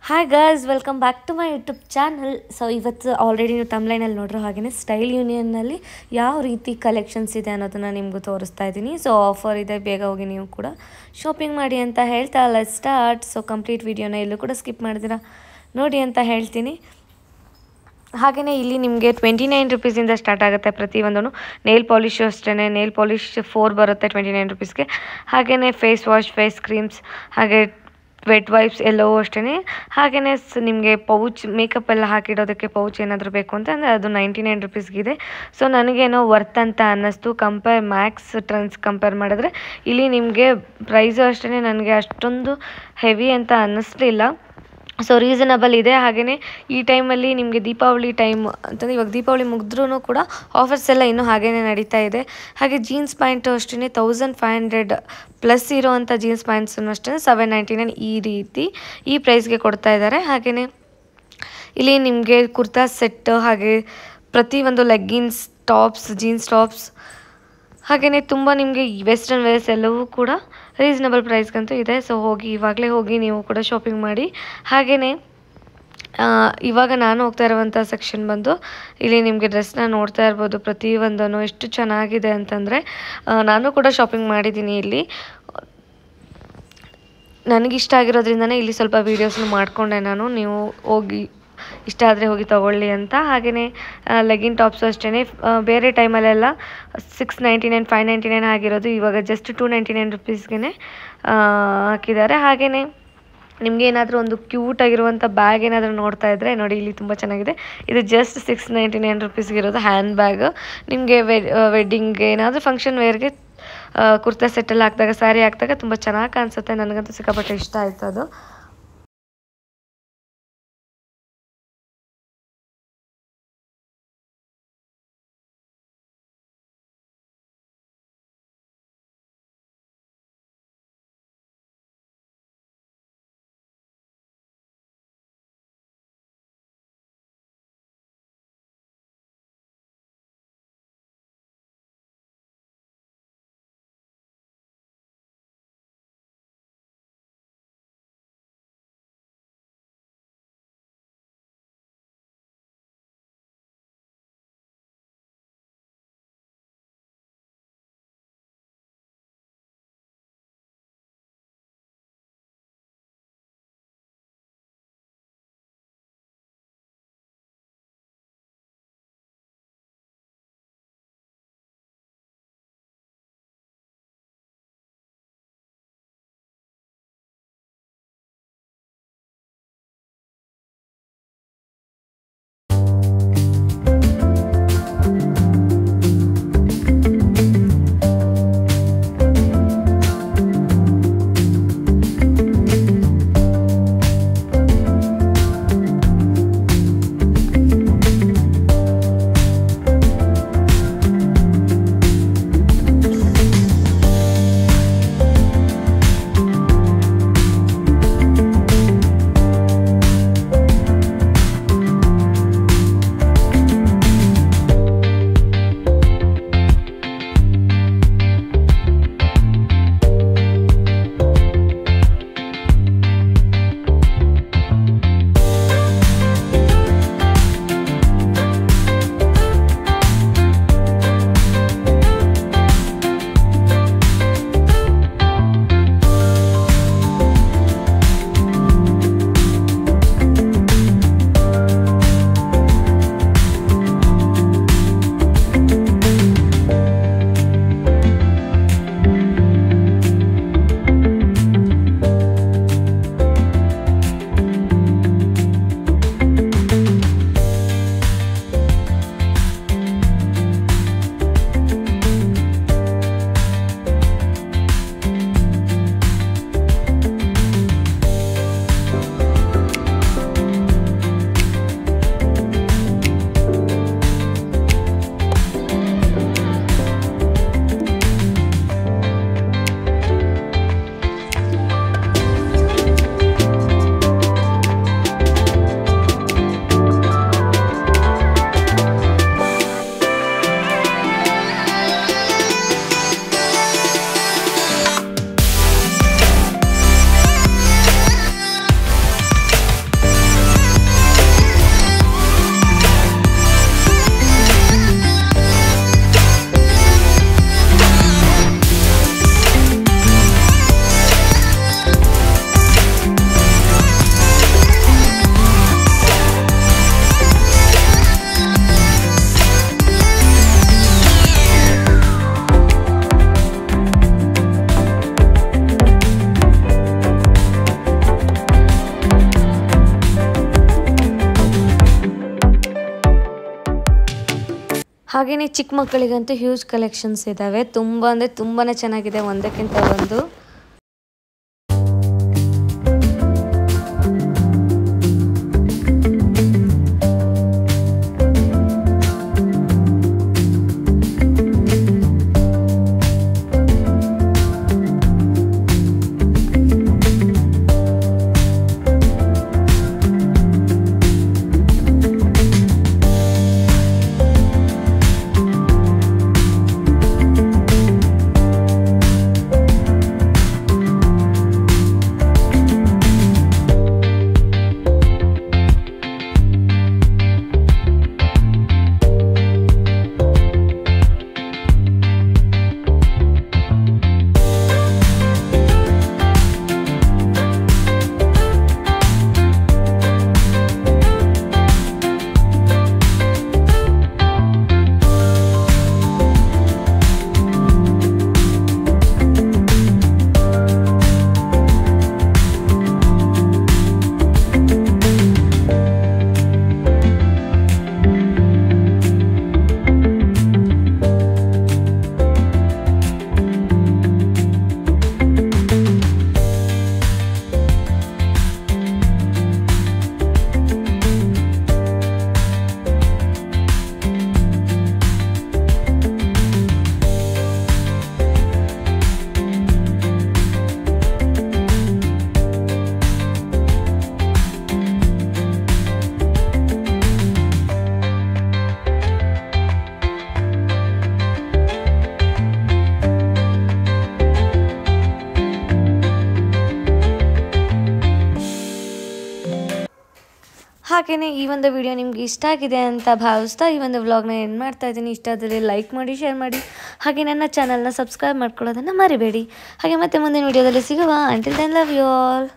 Hi guys, welcome back to my YouTube channel. So ಇವತ್ತು already ನೀವು ತಮ್ಲೈನಲ್ಲಿ ನೋಡ್ರೋ ಹಾಗೆಯೇ ಸ್ಟೈಲ್ ಯೂನಿಯನ್ನಲ್ಲಿ ಯಾವ ರೀತಿ ಕಲೆಕ್ಷನ್ಸ್ ಇದೆ ಅನ್ನೋದನ್ನು ನಿಮಗೂ ತೋರಿಸ್ತಾ ಇದ್ದೀನಿ. ಸೊ ಆಫರ್ ಇದೆ, ಬೇಗ ಹೋಗಿ ನೀವು ಕೂಡ ಶಾಪಿಂಗ್ ಮಾಡಿ ಅಂತ ಹೇಳ್ತಾ ಲೆಟ್ಸ್ ಸ್ಟಾರ್ಟ್. ಸೊ ಕಂಪ್ಲೀಟ್ ವಿಡಿಯೋನ ಎಲ್ಲೂ ಕೂಡ ಸ್ಕಿಪ್ ಮಾಡಿದಿರಾ ನೋಡಿ ಅಂತ ಹೇಳ್ತೀನಿ. ಹಾಗೆಯೇ ಇಲ್ಲಿ ನಿಮಗೆ 29 ರುಪೀಸಿಂದ ಸ್ಟಾರ್ಟ್ ಆಗುತ್ತೆ ಪ್ರತಿಯೊಂದೂ. ನೇಲ್ ಪಾಲಿಶು ಅಷ್ಟೇ, ನೇಲ್ ಪಾಲಿಶ್ 4 ಬರುತ್ತೆ 29 ರುಪೀಸ್ಗೆ. ಹಾಗೆಯೇ ಫೇಸ್ ವಾಶ್, ಫೇಸ್ ಕ್ರೀಮ್ಸ್, ಹಾಗೆ ವೆಟ್ ವೈಪ್ಸ್ ಎಲ್ಲವೂ ಅಷ್ಟೇ. ಹಾಗೆಯೇ ನಿಮಗೆ ಪೌಚ್, ಮೇಕಪ್ ಎಲ್ಲ ಹಾಕಿಡೋದಕ್ಕೆ ಪೌಚ್ ಏನಾದರೂ ಬೇಕು ಅಂತಂದರೆ ಅದು 99 ರುಪೀಸ್ಗಿದೆ. ಸೊ ನನಗೇನೋ ವರ್ತ್ ಅಂತ ಅನ್ನಿಸ್ತು. ಮ್ಯಾಕ್ಸ್ ಟ್ರೆಂಡ್ಸ್ ಕಂಪೇರ್ ಮಾಡಿದ್ರೆ ಇಲ್ಲಿ ನಿಮಗೆ ಪ್ರೈಸು ಅಷ್ಟೇ ನನಗೆ ಅಷ್ಟೊಂದು ಹೆವಿ ಅಂತ ಅನ್ನಿಸ್ಲಿಲ್ಲ. ಸೊ ರೀಸನಬಲ್ ಇದೆ. ಹಾಗೆಯೇ ಈ ಟೈಮಲ್ಲಿ ನಿಮಗೆ ದೀಪಾವಳಿ ಟೈಮ್ ಅಂತಂದರೆ ಇವಾಗ ದೀಪಾವಳಿ ಮುಗಿದ್ರೂ ಕೂಡ ಆಫರ್ಸ್ ಎಲ್ಲ ಇನ್ನೂ ಹಾಗೇ ನಡೀತಾ ಇದೆ. ಹಾಗೆ ಜೀನ್ಸ್ ಪ್ಯಾಂಟು ಅಷ್ಟೇ 1500 ಪ್ಲಸ್ ಇರೋವಂಥ ಜೀನ್ಸ್ ಪ್ಯಾಂಟ್ಸನ್ನು ಅಷ್ಟೇ 799 ಈ ರೀತಿ ಈ ಪ್ರೈಸ್ಗೆ ಕೊಡ್ತಾ ಇದ್ದಾರೆ. ಹಾಗೆಯೇ ಇಲ್ಲಿ ನಿಮಗೆ ಕುರ್ತಾ ಸೆಟ್, ಹಾಗೆ ಪ್ರತಿಯೊಂದು ಲೆಗ್ಗಿನ್ಸ್, ಟಾಪ್ಸ್, ಜೀನ್ಸ್ ಟಾಪ್ಸ್, ಹಾಗೆಯೇ ತುಂಬ ನಿಮಗೆ ವೆಸ್ಟರ್ನ್ ವೇರ್ಸ್ ಎಲ್ಲವೂ ಕೂಡ ರೀಸನಬಲ್ ಪ್ರೈಸ್ಗಂತೂ ಇದೆ. ಸೊ ಇವಾಗಲೇ ಹೋಗಿ ನೀವು ಕೂಡ ಶಾಪಿಂಗ್ ಮಾಡಿ. ಹಾಗೆಯೇ ಇವಾಗ ನಾನು ಹೋಗ್ತಾ ಇರುವಂಥ ಸೆಕ್ಷನ್ ಬಂದು ಇಲ್ಲಿ ನಿಮಗೆ ಡ್ರೆಸ್ನ ನೋಡ್ತಾ ಇರ್ಬೋದು. ಪ್ರತಿಯೊಂದೂ ಎಷ್ಟು ಚೆನ್ನಾಗಿದೆ ಅಂತಂದರೆ ನಾನು ಕೂಡ ಶಾಪಿಂಗ್ ಮಾಡಿದ್ದೀನಿ. ಇಲ್ಲಿ ನನಗಿಷ್ಟ ಆಗಿರೋದ್ರಿಂದನೇ ಇಲ್ಲಿ ಸ್ವಲ್ಪ ವೀಡಿಯೋಸ್ನ ಮಾಡಿಕೊಂಡೆ ನಾನು. ನೀವು ಹೋಗಿ ಇಷ್ಟ ಆದರೆ ಹೋಗಿ ತೊಗೊಳ್ಳಿ ಅಂತ. ಹಾಗೆಯೇ ಲೆಗಿನ್ ಟಾಪ್ಸು ಅಷ್ಟೇ ಬೇರೆ ಟೈಮಲ್ಲೆಲ್ಲ 699 599 ಆಗಿರೋದು ಇವಾಗ ಜಸ್ಟ್ 299 ರುಪೀಸ್ಗೆ ಹಾಕಿದ್ದಾರೆ. ಹಾಗೆಯೇ ನಿಮಗೆ ಏನಾದರೂ ಒಂದು ಕ್ಯೂಟ್ ಆಗಿರುವಂಥ ಬ್ಯಾಗ್ ಏನಾದರೂ ನೋಡ್ತಾ ಇದ್ದರೆ ನೋಡಿ, ಇಲ್ಲಿ ತುಂಬ ಚೆನ್ನಾಗಿದೆ. ಇದು ಜಸ್ಟ್ 699 ರುಪೀಸ್ಗಿರೋದು ಹ್ಯಾಂಡ್ ಬ್ಯಾಗ್. ನಿಮಗೆ ವೆಡ್ಡಿಂಗ್ಗೆ ಏನಾದರೂ ಫಂಕ್ಷನ್ ವೇರ್ಗೆ ಕುರ್ತಾ ಸೆಟ್ಟೆಲ್ಲ ಹಾಕಿದಾಗ, ಸ್ಯಾರಿ ಹಾಕಿದಾಗ ತುಂಬ ಚೆನ್ನಾಗಿ ಕಾಣಿಸುತ್ತೆ. ನನಗಂತೂ ಸಿಕ್ಕಾಪಟ್ಟೆ ಇಷ್ಟ ಆಯಿತು ಅದು. ಹಾಗೆಯೇ ಚಿಕ್ಕ ಮಕ್ಕಳಿಗಂತೂ ಹ್ಯೂಜ್ ಕಲೆಕ್ಷನ್ಸ್ ಇದ್ದಾವೆ. ತುಂಬ ಅಂದರೆ ತುಂಬಾ ಚೆನ್ನಾಗಿದೆ, ಒಂದಕ್ಕಿಂತ ಒಂದು. ಹಾಗೆಯೇ ಈ ಒಂದು ವಿಡಿಯೋ ನಿಮ್ಗೆ ಇಷ್ಟ ಆಗಿದೆ ಅಂತ ಭಾವಿಸ್ತಾ ಈ ಒಂದು ವ್ಲಾಗ್ನ ಎಂಡ್ ಮಾಡ್ತಾ ಇದ್ದೀನಿ. ಇಷ್ಟ ಆದರೆ ಲೈಕ್ ಮಾಡಿ, ಶೇರ್ ಮಾಡಿ, ಹಾಗೆ ನನ್ನ ಚಾನಲ್ನ ಸಬ್ಸ್ಕ್ರೈಬ್ ಮಾಡ್ಕೊಳ್ಳೋದನ್ನು ಮರಿಬೇಡಿ. ಹಾಗೆ ಮತ್ತೆ ಮುಂದಿನ ವಿಡಿಯೋದಲ್ಲಿ ಸಿಗುವ. Until then love you all.